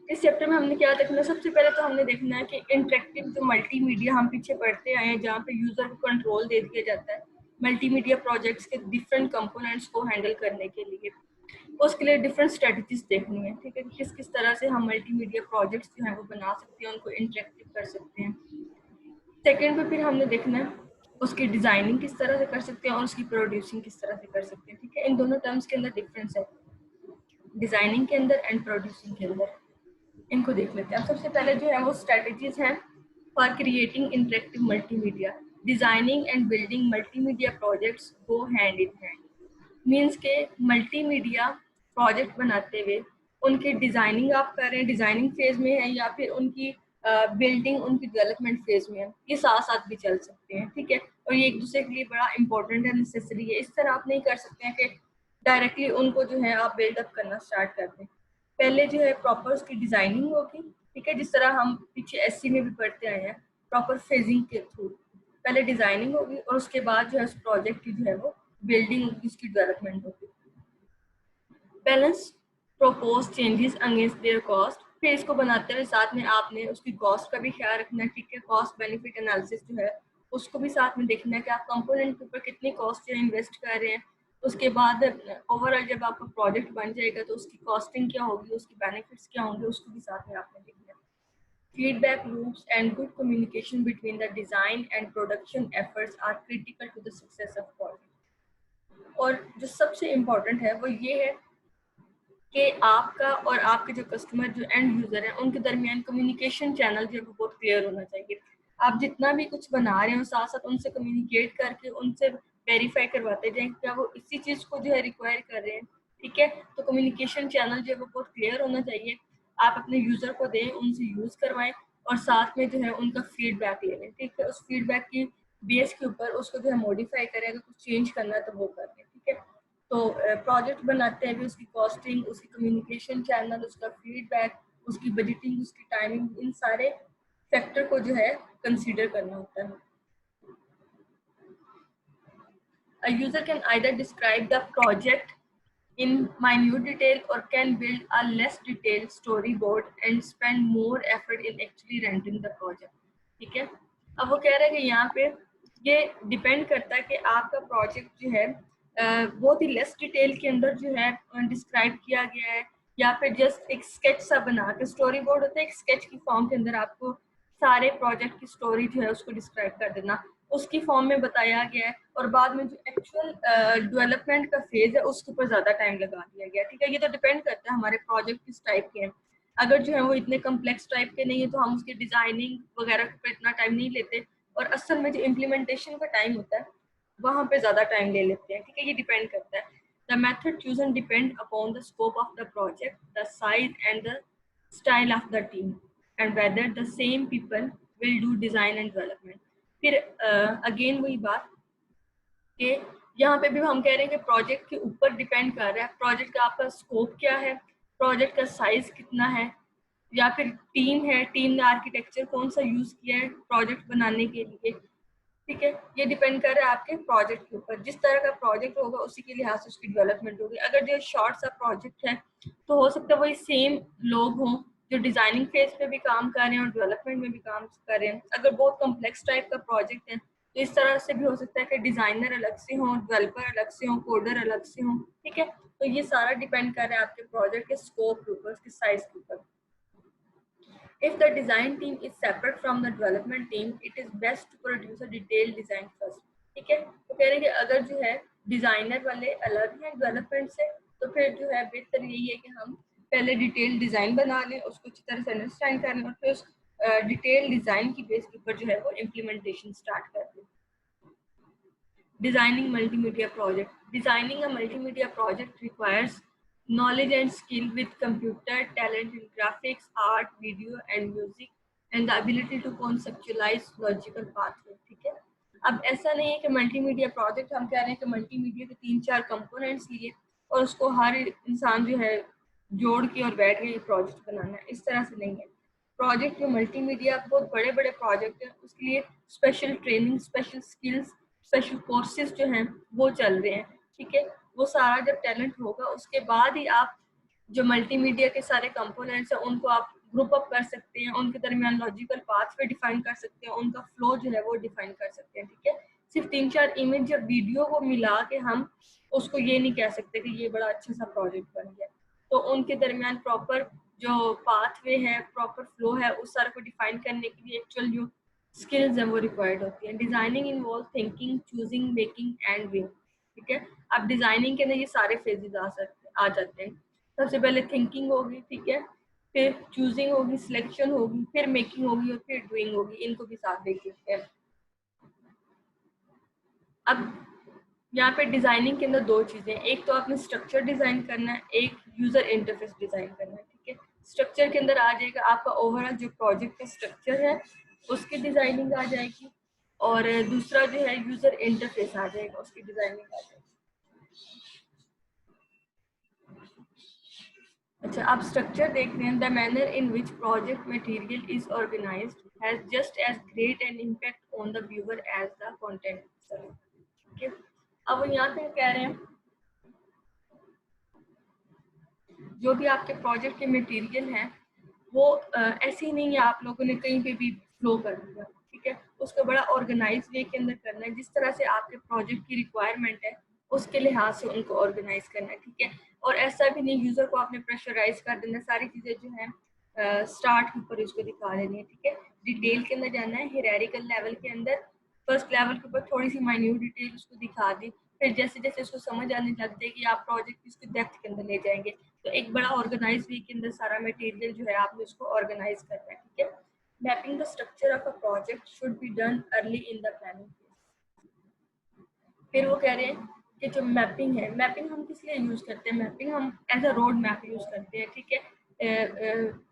इस चैप्टर में हमने क्या देखना है, सबसे पहले तो हमने देखना है कि इंटरेक्टिव जो मल्टीमीडिया हम पीछे पढ़ते आए हैं, जहाँ पे यूजर को कंट्रोल दे दिया जाता है मल्टीमीडिया प्रोजेक्ट्स के डिफरेंट कंपोनेंट्स को हैंडल करने के लिए, उसके लिए डिफरेंट स्ट्रेटजीज देखनी है, ठीक है, किस किस तरह से हम मल्टीमीडिया प्रोजेक्ट्स जो है वो बना सकते हैं, उनको इंटरेक्टिव कर सकते हैं। सेकेंड पे फिर हमने देखना है उसकी डिजाइनिंग किस तरह से कर सकते हैं और उसकी प्रोड्यूसिंग किस तरह से कर सकते हैं, ठीक है। इन दोनों टर्म्स के अंदर डिफरेंस है, डिजाइनिंग के अंदर एंड प्रोड्यूसिंग के अंदर। इनको देख लेते हैं। अब सबसे पहले जो है वो स्ट्रेटजीज हैं for creating interactive multimedia. Designing and building multimedia projects go hand in hand. Means के मल्टीमीडिया प्रोजेक्ट बनाते हुए उनकी डिजाइनिंग आप कर रहे हैं, डिजाइनिंग फेज में है, या फिर उनकी बिल्डिंग उनकी डेवलपमेंट फेज में है, ये साथ साथ भी चल सकते हैं, ठीक है। और ये एक दूसरे के लिए बड़ा इंपॉर्टेंट है, नेसेसरी है। इस तरह आप नहीं कर सकते हैं कि डायरेक्टली उनको जो है आप बिल्डअप करना स्टार्ट कर दें। पहले जो है प्रॉपर उसकी डिजाइनिंग होगी, ठीक है, जिस तरह हम पीछे एससी में भी पढ़ते आए हैं, प्रॉपर फेजिंग के थ्रू पहले डिजाइनिंग होगी और उसके बाद जो है उस प्रोजेक्ट की जो है वो बिल्डिंग होगी, उसकी डेवलपमेंट होगी। Balance propose changes against their cost. फिर इसको बनाते हुए साथ में आपने उसकी कॉस्ट का भी ख्याल रखना है, ठीक है। कॉस्ट बेनिफिट एनालिसिस जो है उसको भी साथ में देखना है कि आप कंपोनेंट के ऊपर कितनी कॉस्ट इन्वेस्ट कर रहे हैं। उसके बाद ओवरऑल जब आपका प्रोजेक्ट बन जाएगा तो उसकी कॉस्टिंग क्या होगी, उसकी बेनिफिट्स क्या होंगे, उसको भी साथ में आपने देखना है। Feedback loops and good communication between the design and production efforts are critical to the success of project. और जो सबसे इम्पोर्टेंट है वो ये है कि आपका और आपके जो कस्टमर जो एंड यूजर है उनके दरमियान कम्युनिकेशन चैनल जो है वो बहुत क्लियर होना चाहिए। आप जितना भी कुछ बना रहे हो साथ साथ उनसे कम्युनिकेट करके उनसे वेरीफाई करवाते जाएं क्या वो इसी चीज को जो है रिक्वायर कर रहे हैं, ठीक है। तो कम्युनिकेशन चैनल जो है वो बहुत क्लियर होना चाहिए। आप अपने यूजर को दें, उनसे यूज करवाएं और साथ में जो है उनका फीडबैक ले लें, ठीक है। उस फीडबैक की बेस के ऊपर उसको जो है मॉडिफाई करें, अगर कुछ चेंज करना है तो वो कर लें, ठीक है। तो प्रोजेक्ट बनाते हैं भी उसकी कॉस्टिंग, उसकी कम्युनिकेशन चैनल, उसका फीडबैक, उसकी बजटिंग, उसकी टाइमिंग, इन सारे फैक्टर को जो है कंसीडर करना होता है। A user can either describe the project in minute detail or can build a less detailed storyboard and spend more effort in actually rendering the project, ठीक है। अब वो कह रहे हैं कि यहाँ पे ये डिपेंड करता है कि आपका प्रोजेक्ट जो है बहुत ही लेस डिटेल के अंदर जो है डिस्क्राइब किया गया है, या फिर जस्ट एक स्केच सा बना के, स्टोरी बोर्ड होता है एक स्केच की फॉर्म के अंदर आपको सारे प्रोजेक्ट की स्टोरी जो है उसको डिस्क्राइब कर देना, उसकी फॉर्म में बताया गया है, और बाद में जो एक्चुअल डेवलपमेंट का फेज है उसके ऊपर ज्यादा टाइम लगा दिया गया, ठीक है। ये तो डिपेंड करता है हमारे प्रोजेक्ट किस टाइप के हैं। अगर जो है वो इतने कम्प्लेक्स टाइप के नहीं है तो हम उसकी डिजाइनिंग वगैरह पर इतना टाइम नहीं लेते, और असल में जो इम्प्लीमेंटेशन का टाइम होता है वहां पे ज्यादा टाइम ले लेते हैं, ठीक है। ये डिपेंड करता है। The method chosen depend upon the scope of the project, the size and the style of the team and whether the same people will do design and development. फिर अगेन वही बात कि यहाँ पे भी हम कह रहे हैं कि प्रोजेक्ट के ऊपर डिपेंड कर रहा है, प्रोजेक्ट का आपका स्कोप क्या है, प्रोजेक्ट का साइज कितना है, या फिर टीम है, टीम ने आर्किटेक्चर कौन सा यूज किया है प्रोजेक्ट बनाने के लिए, ठीक है। ये डिपेंड कर रहा है आपके प्रोजेक्ट के ऊपर। जिस तरह का प्रोजेक्ट होगा उसी के लिहाज से उसकी डेवलपमेंट होगी। अगर जो शॉर्ट सा प्रोजेक्ट है तो हो सकता है वही सेम लोग हों जो डिजाइनिंग फेज पे भी काम कर रहे हैं और डेवलपमेंट में भी काम कर रहे हैं। अगर बहुत कॉम्प्लेक्स टाइप का प्रोजेक्ट है तो इस तरह से भी हो सकता है कि डिजाइनर अलग से हों, डेवलपर अलग से हों, कोडर अलग से हों, ठीक है। तो ये सारा डिपेंड कर रहा है आपके प्रोजेक्ट के स्कोप के ऊपर, उसके साइज के ऊपर। If the design team is separate from the development team, it is best to produce a detailed design first, ठीक है। तो कह रहे हैं कि अगर जो है डिजाइनर वाले अलग हैं डेवलपमेंट से, तो फिर जो है बेहतर यही है कि हम पहले डिटेल डिजाइन बना लें, उसको अच्छी तरह से अंडरस्टैंड कर लें और फिर उस डिटेल डिजाइन की बेस के ऊपर जो है वो इम्प्लीमेंटेशन स्टार्ट कर दें। Designing multimedia project. Designing a multimedia project requires knowledge and skill with computer, talent in graphics, art, video and music, and the ability to conceptualize logical pathway, ठीक है। अब ऐसा नहीं है कि मल्टीमीडिया प्रोजेक्ट हम कह रहे हैं कि मल्टीमीडिया के 3-4 कंपोनेंट्स लिए और उसको हर इंसान जो है जोड़ के और बैठ के प्रोजेक्ट बनाना है, इस तरह से नहीं है। प्रोजेक्ट जो मल्टीमीडिया बहुत बड़े बड़े प्रोजेक्ट हैं उसके लिए special training, special skills, special courses जो हैं वो चल रहे हैं, ठीक है। वो सारा जब टैलेंट होगा उसके बाद ही आप जो मल्टीमीडिया के सारे कंपोनेंट्स हैं उनको आप ग्रुप अप कर सकते हैं, उनके दरमियान लॉजिकल पाथवे डिफाइन कर सकते हैं, उनका फ्लो जो है वो डिफाइन कर सकते हैं। ठीक है, सिर्फ 3-4 इमेज या वीडियो को मिला के हम उसको ये नहीं कह सकते कि ये बड़ा अच्छा सा प्रोजेक्ट बन गया। तो उनके दरमियान प्रॉपर जो पाथवे है, प्रॉपर फ्लो है, उस सारे को डिफाइन करने के लिए एक्चुअल जो स्किल्स हैं वो रिक्वायर्ड होती हैं। Designing involve thinking, choosing, making and wing. ठीक है, अब डिजाइनिंग के अंदर ये सारे फेजेस आ जाते हैं। सबसे पहले थिंकिंग होगी, ठीक है, फिर चूजिंग होगी, सिलेक्शन होगी, फिर मेकिंग होगी और फिर डूइंग होगी। इनको भी साथ देख लेते हैं। अब यहाँ पे डिजाइनिंग के अंदर दो चीजें, एक तो आपने स्ट्रक्चर डिजाइन करना है, एक यूजर इंटरफेस डिजाइन करना है। ठीक है, स्ट्रक्चर के अंदर आ जाएगा आपका ओवरऑल जो प्रोजेक्ट का स्ट्रक्चर है उसकी डिजाइनिंग आ जाएगी, और दूसरा जो है यूजर इंटरफेस आ जाएगा, उसकी डिजाइनिंग आ जाएगी। अच्छा, आप स्ट्रक्चर देखते हैं। The manner in which project material is organised has just as great an impact on the viewer as the content. ठीक है, अब यहाँ पे कह रहे हैं जो भी आपके प्रोजेक्ट के मटेरियल हैं वो ऐसे ही नहीं है आप लोगों ने कहीं पे भी फ्लो कर दिया। ठीक है, उसको बड़ा ऑर्गेनाइज वे के अंदर करना है, जिस तरह से आपके प्रोजेक्ट की रिक्वायरमेंट है उसके लिहाज से उनको ऑर्गेनाइज करना है। ठीक है, और ऐसा भी नहीं यूजर को आपने प्रेशराइज कर देना, सारी चीजें जो है स्टार्ट के ऊपर उसको दिखा देनी है। ठीक है, डिटेल के अंदर जाना है, हियरार्किकल लेवल के अंदर फर्स्ट लेवल के ऊपर थोड़ी सी माइन्यूट डिटेल उसको दिखा दी, फिर जैसे जैसे उसको समझ आने लग जाएगी आप प्रोजेक्ट इसकी डेप्थ के अंदर ले जाएंगे। तो एक बड़ा ऑर्गेनाइज वे के अंदर सारा मटेरियल जो है आपने उसको ऑर्गेनाइज करना है। ठीक है, mapping the structure of a project should be done early in the planning. फिर वो कह रहे हैं कि जो मैपिंग है, मैपिंग हम किस लिए यूज करते हैं? मैपिंग हम as a road map use करते हैं। ठीक है,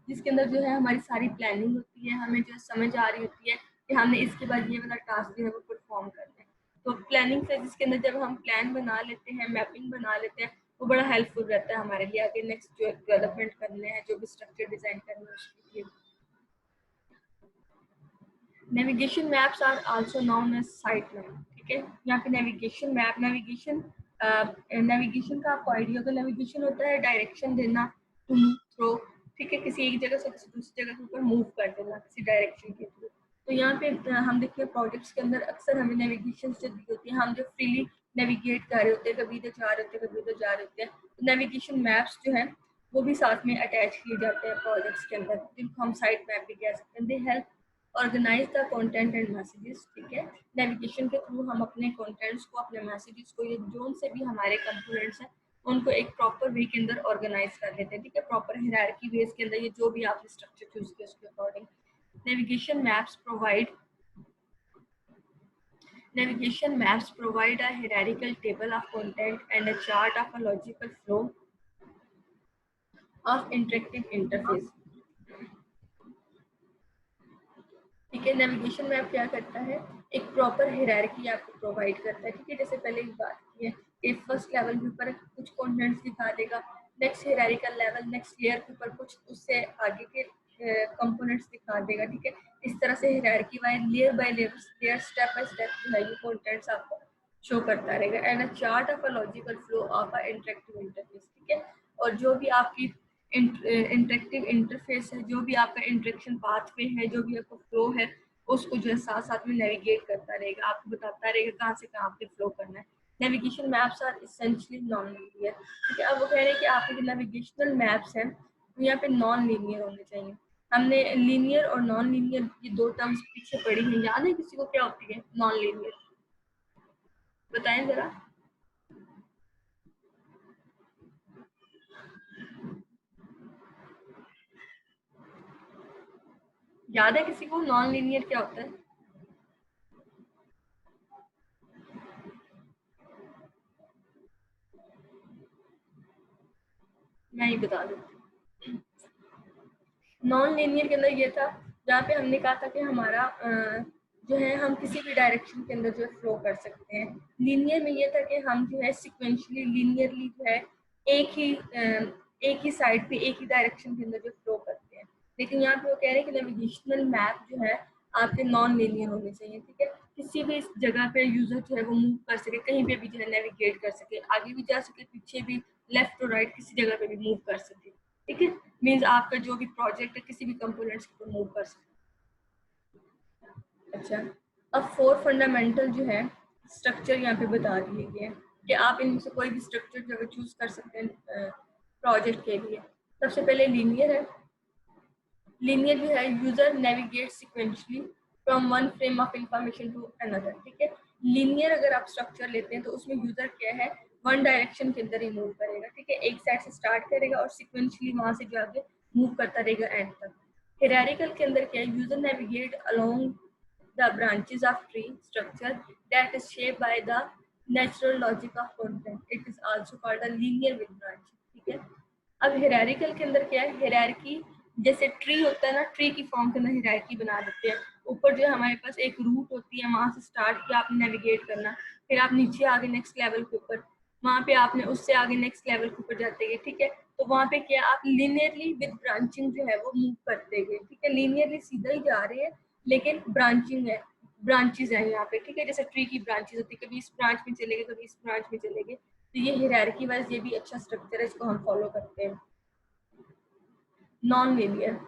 जिसके अंदर जो है हमारी सारी प्लानिंग होती है, हमें जो समझ आ रही होती है कि हमने इसके बाद ये वाला टास्क जो है वो परफॉर्म करना है। तो प्लानिंग से जिसके अंदर जब हम प्लान बना लेते हैं, मैपिंग बना लेते हैं, वो बड़ा हेल्पफुल रहता है हमारे लिए आगे नेक्स्ट जो डेवलपमेंट करने हैं, जो भी स्ट्रक्चर डिजाइन करना है उसके लिए। Navigation maps are also known as site map. ठीक है, यहाँ पे नेविगेशन मैप, नेविगेशन का आपको आइडिया होगा। नेविगेशन होता है डायरेक्शन देना, टू मूव थ्रू। ठीक है, किसी एक जगह से किसी दूसरी जगह के ऊपर मूव कर देना किसी डायरेक्शन के थ्रू। तो यहाँ पे हम देखते हैं प्रोजेक्ट्स के अंदर अक्सर हमें नेविगेशन जो दी होती है, हम जो फ्रीली नेविगेट कर रहे होते हैं, कभी इधर जा रहे होते हैं, कभी उधर जा रहे होते हैं, तो नेविगेशन मैप्स जो है वो भी साथ में अटैच किए जाते हैं प्रोजेक्ट्स के अंदर, जिनको हम साइट मैप भी कह सकते हैं। They help organise the content and messages. ठीक है, नेविगेशन के थ्रू हम अपने कंटेंट्स को, अपने मैसेजेस को, ये जोन से भी हमारे कंपोनेंट्स हैं उनको एक प्रॉपर वे के अंदर ऑर्गेनाइज कर लेते हैं। ठीक है, प्रॉपर हायरार्की बेस के अंदर ये जो भी आपने स्ट्रक्चर चूज किया उसके according. Navigation maps provide Navigation maps provide a hierarchical table of content and a chart of a logical flow of interactive interface. ठीक है, नेविगेशन मैप क्या करता है? एक प्रॉपर हायरार्की आपको प्रोवाइड करता है। ठीक है, जैसे पहले एक बात की है कि फर्स्ट लेवल के ऊपर कुछ कंटेंट्स दिखा देगा, next hierarchical level, next layer के ऊपर कुछ उससे आगे के कंपोनेंट्स दिखा देगा। ठीक है, इस तरह से hierarchy wise layer by layer step by step जो है ये कंटेंट्स आपको शो करता रहेगा। And a chart of a logical flow of a interactive interface. ठीक है, और जो भी आपकी इंटरेक्टिव इंटरफेस है, जो भी आपका इंटरेक्शन पाथवे है, जो भी आपका फ्लो है, उसको जो है साथ साथ में नेविगेट करता रहेगा, आपको बताता रहेगा कहाँ से कहाँ पे फ्लो करना है। Navigation maps are essentially non linear. ठीक है, अब वो कह रहे हैं कि आपके जो नेविगेशनल मैप्स हैं वो यहाँ पे नॉन लीनियर होने चाहिए। हमने लीनियर और नॉन लीनियर ये दो टर्म्स पीछे पढ़ी हैं, याद है किसी को क्या होती है नॉन लीनियर? बताएं जरा। याद है किसी को नॉन लीनियर क्या होता है? मैं ही बता देती। नॉन लीनियर के अंदर ये था जहाँ पे हमने कहा था कि हमारा जो है हम किसी भी डायरेक्शन के अंदर जो है फ्लो कर सकते हैं। लीनियर में ये था कि हम जो है सिक्वेंशली लीनियरली जो है एक ही साइड पे एक ही डायरेक्शन के अंदर जो फ्लो करते हैं। लेकिन यहाँ पे वो कह रहे हैं कि नेविगेशनल मैप जो है आपके नॉन लीनियर होने चाहिए। ठीक है, किसी भी जगह पे यूजर जो है वो मूव कर सके, कहीं पे भी जो है नेविगेट कर सके, आगे भी जा सके, पीछे भी लेफ्ट टू राइट किसी जगह पे भी मूव कर सके, ठीक है। मीन्स आपका जो भी प्रोजेक्ट है किसी भी कंपोनेंट्स के ऊपर मूव कर सके। अच्छा, अब 4 फंडामेंटल जो है स्ट्रक्चर यहाँ पे बता दिए गए हैं कि आप इनमें से कोई भी स्ट्रक्चर जो है चूज कर सकते हैं प्रोजेक्ट के लिए। सबसे पहले लीनियर है। लीनियर जो है user navigate sequentially from one frame of information to another, ठीक है। लीनियर अगर आप स्ट्रक्चर लेते हैं तो उसमें यूजर क्या है वन डायरेक्शन के अंदर ही मूव करेगा, ठीक है। एक साइड से स्टार्ट करेगा और सिक्वेंशली वहां से जो आगे मूव करता रहेगा एंड तक। हायरार्किकल के अंदर क्या है, user navigate along the branches of tree structure that is shaped by the natural logic of content. It is also called a linear with branch, ठीक है। अब हायरार्किकल के अंदर क्या है, हायरार्की जैसे ट्री होता है ना, ट्री की फॉर्म के अंदर हायरार्की बना देते हैं। ऊपर जो है हमारे पास एक रूट होती है, वहां से स्टार्ट किया आपने नेविगेट करना, फिर आप नीचे आगे नेक्स्ट लेवल के ऊपर, वहां पे आपने उससे आगे नेक्स्ट लेवल के ऊपर जाते गए, ठीक है। तो वहां पे क्या आप लीनियरली विद ब्रांचिंग जो है वो मूव करते गए, ठीक है। लीनियरली सीधा ही जा रहे हैं लेकिन ब्रांचिंग है, ब्रांचेस हैं यहाँ पे, ठीक है। जैसे ट्री की ब्रांचेस होती है, कभी इस ब्रांच में चले गए कभी इस ब्रांच में चले गए, तो ये हायरार्की वाइज ये भी अच्छा स्ट्रक्चर है, इसको हम फॉलो करते हैं। Non linear,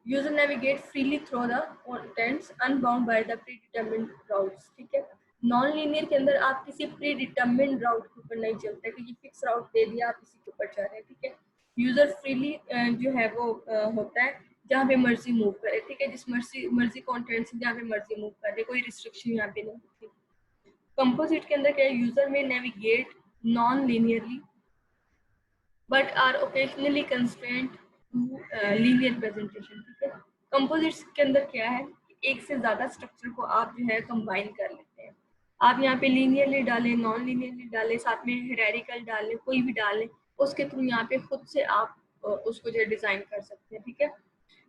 user navigate freely through the contents unbound by the predetermined routes, ठीक है। नॉन लीनियर के अंदर आप किसी प्रीडिटरमिन्ड राउट के ऊपर नहीं चलते कि ये फिक्स राउट दे दिया आप इसी के ऊपर जा रहे हैं, ठीक है। यूजर फ्रीली जो है वो होता है जहाँ पे मर्जी मूव करे, ठीक है। जिस मर्जी कंटेंट से जहाँ पे मर्जी मूव करे, कोई रिस्ट्रिक्शन यहाँ पे नहीं होती। कंपोजिट के अंदर क्या है, यूजर में navigate non linearly but are occasionally constraint to linear presentation, ठीक है। कंपोजिट्स के अंदर क्या है, एक से ज्यादा स्ट्रक्चर को आप जो है कंबाइन कर लेते हैं। आप यहाँ पे लीनियरली डालें, नॉन लीनियरली डालें, साथ में हायरार्किकल डालें, कोई भी डालें, उसके थ्रू यहाँ पे खुद से आप उसको जो है डिजाइन कर सकते हैं, ठीक है।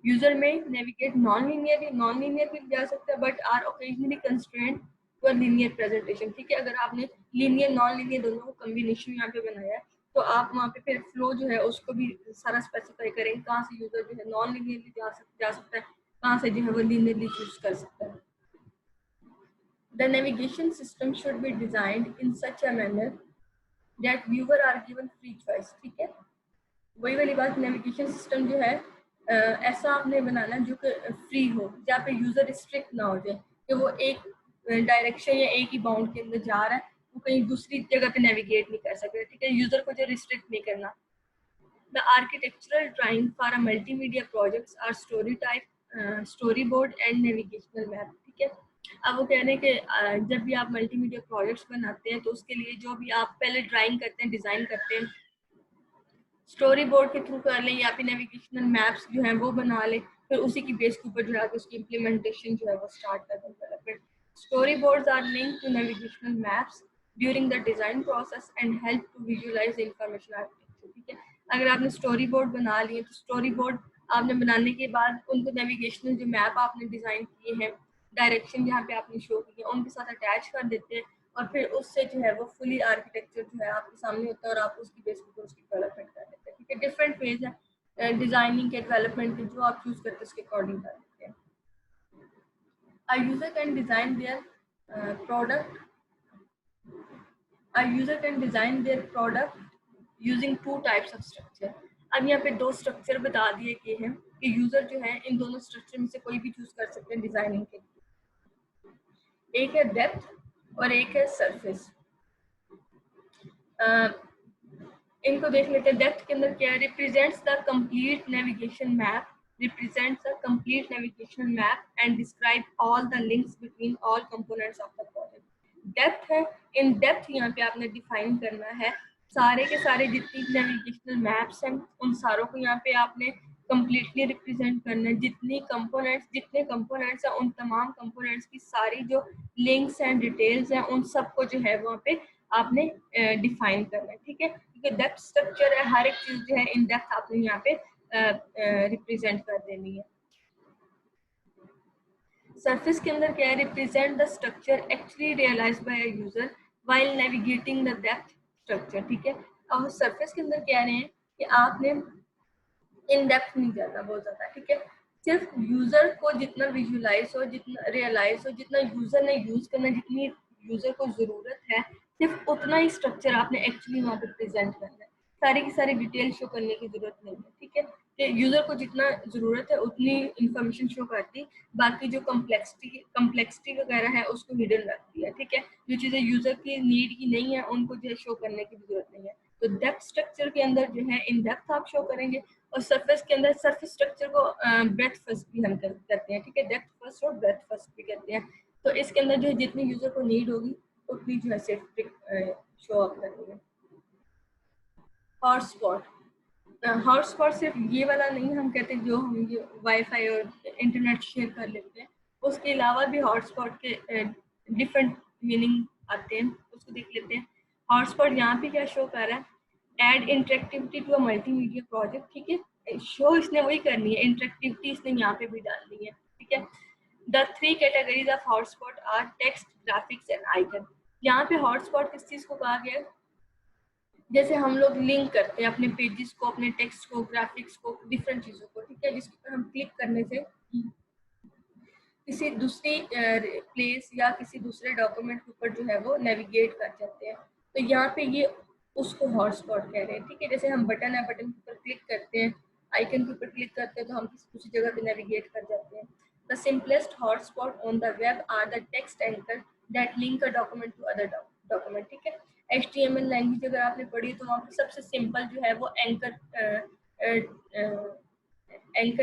यूजर में नेविगेट नॉन लीनियर भी जा सकता है but are occasionally constraint to a linear presentation, ठीक है। अगर आपने लीनियर नॉन लीनियर दोनों को कॉम्बिनेशन यहाँ पे बनाया है तो आप वहाँ पे फिर फ्लो जो है उसको भी सारा स्पेसिफाई करेंगे, कहाँ से यूजर जो है नॉन लीनियरली जा सकता है, कहाँ से जो है वो लीनियरली चूज कर सकता है। The navigation system should be designed in such a manner that viewer are given free choice, ठीक है। वही वाली बात, नेविगेशन सिस्टम जो है ऐसा आपने बनाना जो कि फ्री हो, जहाँ पे यूजर रिस्ट्रिक्ट ना हो जाए कि वो एक डायरेक्शन या एक ही बाउंड के अंदर जा रहा है, वो कहीं दूसरी जगह पे नेविगेट नहीं कर सकता, ठीक है। यूजर को जो रिस्ट्रिक्ट नहीं करना। The architectural drawing for a multimedia projects are story type, storyboard and navigational map, ठीक है। अब वो कह रहे हैं कि जब भी आप मल्टीमीडिया प्रोजेक्ट्स बनाते हैं तो उसके लिए जो भी आप पहले ड्राइंग करते हैं, डिजाइन करते हैं, स्टोरी बोर्ड के थ्रू कर लें या फिर नेविगेशनल मैप्स जो हैं वो बना लें, फिर उसी की बेस के ऊपर जो है उसकी इम्प्लीमेंटेशन जो है वो स्टार्ट कर दें। Story boards are linked to navigational maps during the design process and help to visualise information architecture, ठीक है। अगर आपने स्टोरी बोर्ड बना लिए तो स्टोरी बोर्ड आपने बनाने के बाद उनको नेविगेशनल जो मैप आपने डिजाइन किए हैं, डायरेक्शन जहाँ पे आपने शो किए उनके साथ अटैच कर देते हैं और फिर उससे जो है वो फुली आर्किटेक्चर जो है आपके सामने होता है और आप उसकी बेस पर उसकी डेवलपमेंट कर देते हैं, ठीक है। डिफरेंट फेज है डिजाइनिंग के, डेवलपमेंट के, जो आप चूज करते हैं उसके अकॉर्डिंग कर देते हैं। A user can design their product. A user can design their product using two types of structure. अब यहाँ पे दो स्ट्रक्चर बता दिए गए हैं कि यूजर जो है इन दोनों स्ट्रक्चर में से कोई भी चूज कर सकते हैं डिजाइनिंग के लिए। एक है डेप्थ और एक है सरफेस। इनको देख लेते हैं। डेप्थ के अंदर क्या है, represents the complete navigation map, represents a complete navigation map and describe all the links between all components of the project. Depth है, इन डेप्थ यहाँ पे आपने डिफाइन करना है सारे के सारे जितनी नेविगेशनल मैप्स हैं उन सारों को यहाँ पे आपने कंप्लीटली रिप्रेजेंट करना है। जितने कंपोनेंट्स हैं उन तमाम कंपोनेंट्स की सारी जो लिंक्स एंड डिटेल्स हैं उन सबको जो है वहाँ पे आपने डिफाइन करना है, ठीक है। क्योंकि डेप्थ स्ट्रक्चर है, हर एक चीज जो है इन डेप्थ आपने यहाँ पे रिप्रेजेंट कर देनी है। सरफेस के अंदर क्या है, represent the structure actually realised by a user while navigating the depth structure, ठीक है। और सरफेस के अंदर कह रहे हैं कि आपने इन डेप्थ नहीं जाना बहुत ज्यादा, ठीक है। सिर्फ यूजर को जितना विजुअलाइज हो, जितना रियलाइज हो, जितना यूजर ने यूज करना, जितनी यूजर को जरूरत है, सिर्फ उतना ही स्ट्रक्चर आपने एक्चुअली वहाँ पे प्रेजेंट करना है। सारी की सारी डिटेल शो करने की जरूरत नहीं है, ठीक है। कि यूजर को जितना जरूरत है उतनी इंफॉर्मेशन शो करती, बाकी जो कम्प्लेक्सिटी वगैरह है उसको हिडन रखती है, ठीक है। जो चीजें यूजर की नीड की नहीं है उनको जो है शो करने की जरूरत नहीं है। तो डेप्थ स्ट्रक्चर के अंदर जो है इन डेप्थ आप शो करेंगे, और सरफेस के अंदर सरफेस स्ट्रक्चर को ब्रेथ फर्स्ट भी हम करते हैं, ठीक है। डेप्थ फर्स्ट और ब्रेथ फर्स्ट भी कहते हैं। तो इसके अंदर जो है जितनी यूजर को नीड होगी उतनी जो है सिर्फ शो अप करेंगे। हॉटस्पॉट, हॉटस्पॉट सिर्फ ये वाला नहीं हम कहते जो हम ये वाईफाई और इंटरनेट शेयर कर लेते हैं, उसके अलावा भी हॉटस्पॉट के डिफरेंट मीनिंग आते हैं, उसको देख लेते हैं। हॉटस्पॉट यहाँ पे क्या शो कर रहा है, add interactivity to a multimedia project, ठीक है। शो इसने वही करनी है, इंटरेक्टिविटी इसने यहाँ पे भी डालनी है, ठीक है। The 3 categories of hotspot are text, graphics and icon. यहाँ पे हॉटस्पॉट किस चीज को कहा गया है, जैसे हम लोग लिंक करते हैं अपने पेजेस को, अपने टेक्स्ट को, ग्राफिक्स को, डिफरेंट चीजों को, ठीक है, जिसके ऊपर हम क्लिक करने से किसी दूसरी प्लेस या किसी दूसरे डॉक्यूमेंट के ऊपर जो है वो नेविगेट कर जाते हैं। तो यहाँ पे ये उसको हॉटस्पॉट कह रहे हैं, ठीक है। जैसे हम बटन है, बटन के ऊपर क्लिक करते हैं, आइकन के ऊपर क्लिक करते हैं तो हम किसी दूसरी जगह पे नेविगेट कर जाते हैं। The simplest hotspot on the web are the text anchor that link a document to other document, ठीक है। HTML लैंग्वेज अगर आपने पढ़ी तो वहाँ पे सबसे सिंपल जो है वो एंकर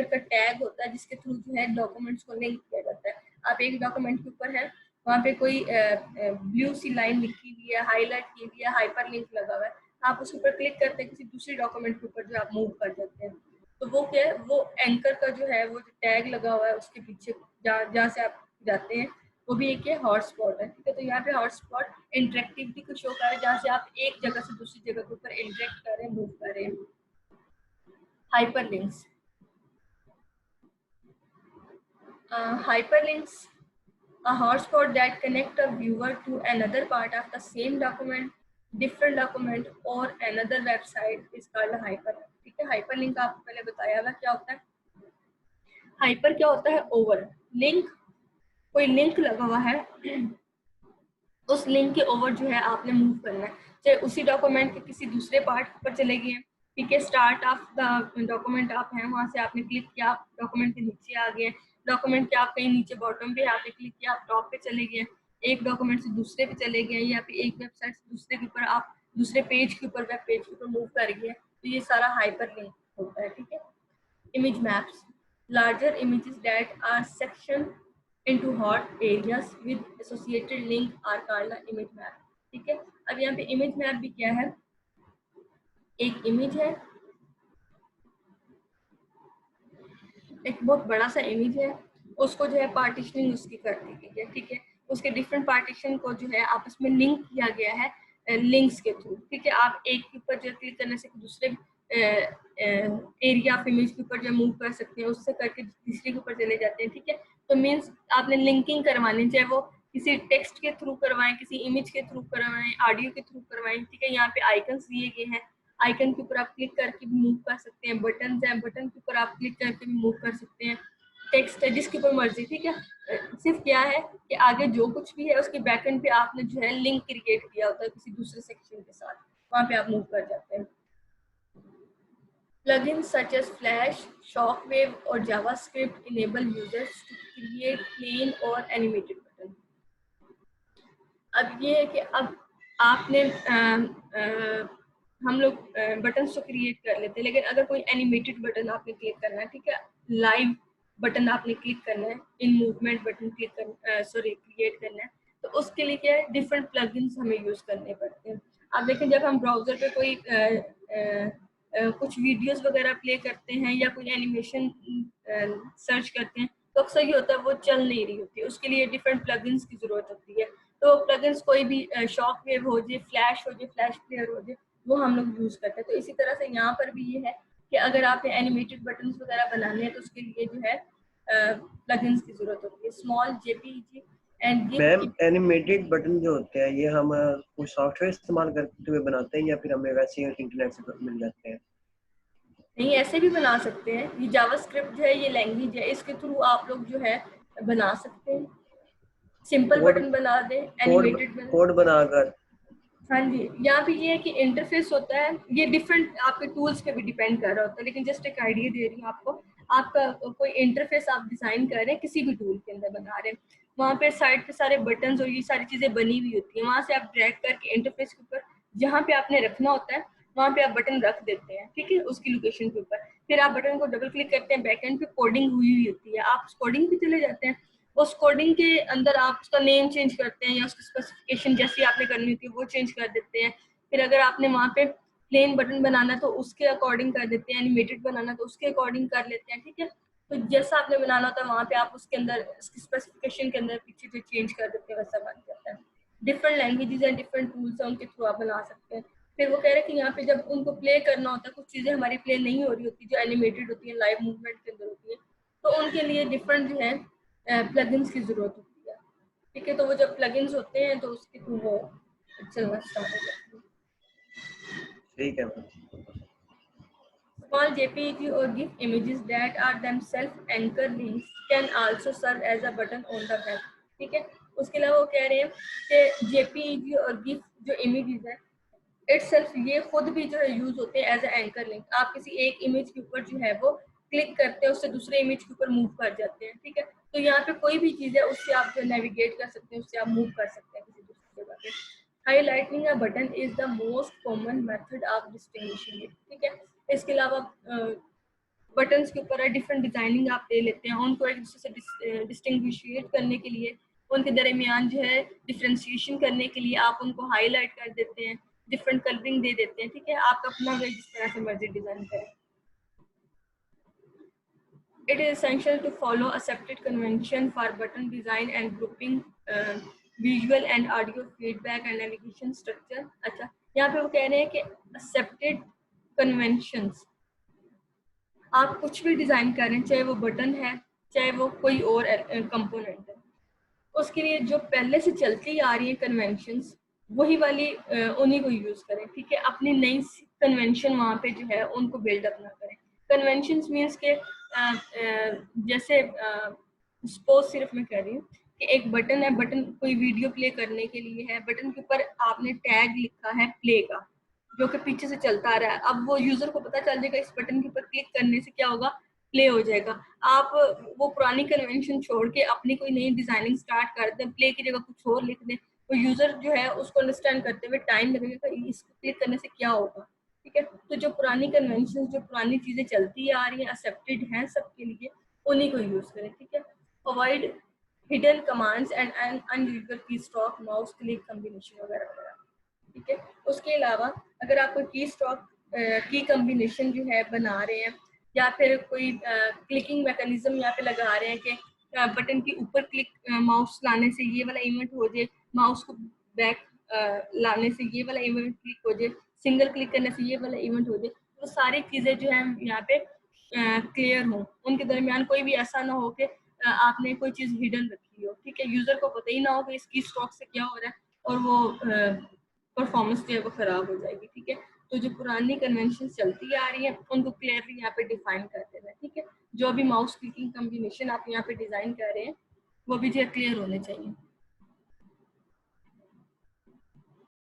का टैग होता है, जिसके थ्रू जो है डॉक्यूमेंट्स को लिंक किया जाता है। आप एक डॉक्यूमेंट के ऊपर है, वहाँ पे कोई ब्लू सी लाइन लिखी हुई है, हाईलाइट की हुई है, हाइपर लिंक लगा हुआ है, आप उसके ऊपर क्लिक करते हैं किसी दूसरी डॉक्यूमेंट के ऊपर जो आप मूव कर जाते हैं, तो वो क्या है, वो एंकर का जो है वो जो टैग लगा हुआ है उसके पीछे जहाँ से आप जाते हैं वो भी एक हॉटस्पॉट है, ठीक है। तो यहाँ पे हॉटस्पॉट इंटरेक्टिविटी को शो कर रहा है, जहाँ से आप एक जगह से दूसरी जगह के ऊपर इंटरेक्ट कर रहे हैं, मूव कर रहे हैं। Hyperlinks, hyperlinks, a hotspot that connect a viewer to another part of the same document, different document or another website is called a hyperlink, ठीक है। हाइपरलिंक आपको पहले बताया हुआ क्या होता है। हाइपर क्या होता है, ओवर। लिंक, कोई लिंक लगा हुआ है, उस लिंक के ओवर जो है आपने मूव करना है, चाहे उसी डॉक्यूमेंट के किसी दूसरे पार्ट पर चले गए, ठीक है। स्टार्ट ऑफ द डॉक्यूमेंट आप हैं, वहां से आपने क्लिक किया, आप डॉक्यूमेंट के नीचे आ गए, डॉक्यूमेंट के आप कहीं नीचे बॉटम पे आपने क्लिक किया, आप टॉप पे चले गए, एक डॉक्यूमेंट से दूसरे पे चले गए, या फिर एक वेबसाइट से दूसरे के ऊपर आप दूसरे पेज के ऊपर, वेब पेज के ऊपर मूव कर गए, तो ये सारा हाइपर लिंक होता है, ठीक है। Image maps, larger images that are sectioned into hot areas with associated link are called an image map, ठीक है। अब यहाँ पे इमेज मैप भी क्या है, एक इमेज है, एक बहुत बड़ा सा इमेज है, उसको जो है पार्टीशनिंग उसकी कर दी गई है, ठीक है। उसके डिफरेंट पार्टीशन को जो है आपस में लिंक किया गया है लिंक्स के थ्रू, ठीक है। आप एक के ऊपर जो क्लिक करने से दूसरे एरिया ऑफ इमेज के ऊपर जो मूव कर सकते हैं, उससे करके तीसरे के ऊपर चले जाते हैं, ठीक है। तो मीन्स आपने लिंकिंग करवानी, चाहे वो किसी टेक्स्ट के थ्रू करवाएं, किसी इमेज के थ्रू करवाएं, ऑडियो के थ्रू करवाएं, ठीक है। यहाँ पे आइकन्स दिए गए हैं, आइकन के ऊपर आप क्लिक करके भी मूव कर सकते हैं, बटन है, बटन के ऊपर आप क्लिक करके भी मूव कर सकते हैं, टेक्स्ट है जिसके ऊपर मर्जी, ठीक है। सिर्फ क्या है कि आगे जो कुछ भी है उसके बैकएंड पे आपने जो है लिंक क्रिएट किया होता है किसी दूसरे सेक्शन के साथ, वहां पे आप मूव कर जाते हैं। Plugins such as Flash, Shockwave or JavaScript enable users to create plain or animated button. अब ये है कि अब आपने हम लोग बटन्स तो क्रिएट कर लेते हैं, लेकिन अगर कोई एनिमेटेड बटन आपने क्लिक करना है, ठीक है, लाइव बटन आपने क्लिक करना है, इन मूवमेंट बटन क्लिक करना, क्रिएट करना है, तो उसके लिए क्या है, डिफरेंट प्लगइन्स हमें यूज करने पड़ते हैं। आप देखें जब हम ब्राउजर पे कोई कुछ वीडियोस वगैरह प्ले करते हैं या कोई एनिमेशन सर्च करते हैं, तो अक्सर ये होता है वो चल नहीं रही होती, उसके लिए डिफरेंट प्लगइन्स की जरूरत होती है। तो प्लगइन्स कोई भी शॉक वेव हो जाए, फ्लैश हो जाए, फ्लैश प्लेयर हो जाए, वो हम लोग यूज करते हैं। तो इसी तरह से यहाँ पर भी ये है कि अगर आपने एनिमेटेड बटन्स वगैरह बनाने हैं तो उसके लिए जो है प्लगइन्स की जरूरत होती है। Small JPEG and ma'am animated button जो होते हैं ये हम कोई सॉफ्टवेयर इस्तेमाल करते हुए बनाते हैं या फिर हमें वैसे ही इंटरनेट से मिल जाते हैं? नहीं, ऐसे भी बना सकते हैं। ये जावास्क्रिप्ट जो है, ये लैंग्वेज है, इसके थ्रू आप लोग जो है बना सकते हैं। सिंपल बटन बना दें, एनिमेटेड कोड बनाकर हाँ जी, यहाँ पे ये है कि इंटरफेस होता है, ये डिफरेंट आपके टूल्स पे भी डिपेंड कर रहा होता है, लेकिन जस्ट एक आइडिया दे रही हूँ आपको। आपका कोई इंटरफेस आप डिजाइन कर रहे हैं, किसी भी टूल के अंदर बना रहे हैं, वहाँ पे साइड पे सारे बटन्स और ये सारी चीजें बनी हुई होती है, वहां से आप ड्रैग करके इंटरफेस के ऊपर जहाँ पे आपने रखना होता है वहाँ पे आप बटन रख देते हैं, ठीक है, उसकी लोकेशन के ऊपर। फिर आप बटन को डबल क्लिक करते हैं, बैक एंड पे कोडिंग हुई हुई होती है, आप कोडिंग पे चले जाते हैं, उस कोडिंग के अंदर आप उसका नेम चेंज करते हैं या उसकी स्पेसिफिकेशन जैसी आपने करनी होती है वो चेंज कर देते हैं। फिर अगर आपने वहाँ पे प्लेन बटन बनाना तो उसके अकॉर्डिंग कर देते हैं, एनिमेटेड बनाना तो उसके अकॉर्डिंग कर लेते हैं, ठीक है। तो जैसा आपने बनाना होता है वहाँ पे आप उसके अंदर उसकी स्पेसिफिकेशन के अंदर पीछे जो चेंज कर देते हैं वैसा बन जाता है। Different languages and different tools हैं, उनके थ्रू आप बना सकते हैं। फिर वो कह रहे हैं कि यहाँ पे जब उनको प्ले करना होता है, कुछ चीज़ें हमारी प्ले नहीं हो रही होती जो एनिमेटेड होती है, लाइव मूवमेंट के अंदर होती है, तो उनके लिए डिफरेंट जो है प्लगइन्स की जरूरत होती है, ठीक है। तो वो जब प्लगइन्स होते हैं तो उसके थ्रू वो चलना स्टार्ट हो जाती है। ठीक है ma'am. Small JPEG or GIF images that are themselves anchor links can also serve as a button on the web, ठीक है। उसके अलावा वो कह रहे हैं कि JPEG और GIF जो इमेजेस है इटसेल्फ ये खुद भी जो है यूज होते हैं एज ए एंकर लिंक। आप किसी एक इमेज के ऊपर जो है वो क्लिक करते हैं, उससे दूसरे इमेज के ऊपर मूव कर जाते हैं, ठीक है। तो यहाँ पे कोई भी चीज है उससे आप जो नेविगेट कर सकते हैं, उससे आप मूव कर सकते हैं किसी दूसरी जगह पे। Highlighting a button is the most common method of distinguishing it, ठीक है। इसके अलावा बटन्स के ऊपर डिफरेंट डिजाइनिंग आप ले लेते हैं, उनको एक दूसरे से डिस्टिंग्विशिएट करने के लिए, उनके दरमियान जो है डिफ्रेंशिएशन करने के लिए आप उनको हाईलाइट कर देते हैं, डिफरेंट कलरिंग दे देते हैं, ठीक है। आप अपना वे जिस तरह से मर्जी डिजाइन करें। It is essential to follow accepted convention for button design and grouping, visual and audio feedback and navigation structure। अच्छा, यहाँ पे वो कह रहे हैं कि accepted conventions, आप कुछ भी डिजाइन कर रहे हैं, चाहे वो बटन है चाहे वो कोई और कंपोनेंट है, उसके लिए जो पहले से चलती आ रही है कन्वेंशंस वही वाली उन्हीं को यूज करें, ठीक है। अपनी नई कन्वेंशन वहाँ पे जो है उनको बिल्डअप ना करें। कन्वेंशंस मीन्स के जैसे सपोज सिर्फ मैं कह रही हूँ कि एक बटन है, बटन कोई वीडियो प्ले करने के लिए है, बटन के ऊपर आपने टैग लिखा है प्ले का जो कि पीछे से चलता आ रहा है। अब वो यूजर को पता चल जाएगा इस बटन के ऊपर क्लिक करने से क्या होगा, प्ले हो जाएगा। आप वो पुरानी कन्वेंशन छोड़ के अपनी कोई नई डिजाइनिंग स्टार्ट कर दें, प्ले की जगह कुछ और लिख दें, तो यूजर जो है उसको अंडरस्टैंड करते हुए टाइम लगेगा कि इसको क्लिक करने से क्या होगा, ठीक है। तो जो पुरानी कन्वेंशन, जो पुरानी चीजें चलती आ रही हैं, एक्सेप्टेड हैं सबके लिए, उन्हीं को यूज करें, ठीक है। Avoid hidden commands and unusual की स्ट्रोक, माउस क्लिक कॉम्बिनेशन वगैरह वगैरह, ठीक है। उसके अलावा अगर आप कोई की स्ट्रोक की कॉम्बिनेशन जो है बना रहे हैं या फिर कोई क्लिकिंग मैकेनिज्म यहाँ पे लगा रहे हैं कि बटन के ऊपर क्लिक माउस लाने से ये वाला इवेंट हो जाए, माउस को बैक लाने से ये वाला इवेंट क्लिक हो जाए, सिंगल क्लिक करने से ये वाला इवेंट हो जाए, तो सारी चीज़ें जो है यहाँ पे क्लियर हो, उनके दरमियान कोई भी ऐसा ना हो कि आपने कोई चीज़ हिडन रखी हो, ठीक है। यूजर को पता ही ना हो कि इसकी स्ट्रोक से क्या हो रहा है और वो परफॉर्मेंस जो है वो खराब हो जाएगी, ठीक है। तो जो पुरानी कन्वेंशन चलती आ रही है उनको क्लियरली यहाँ पे डिफाइन कर देना है, ठीक है। जो भी माउस क्लिकिंग कॉम्बिनेशन आप यहाँ पे डिजाइन कर रहे हैं वो भी जो क्लियर होने चाहिए।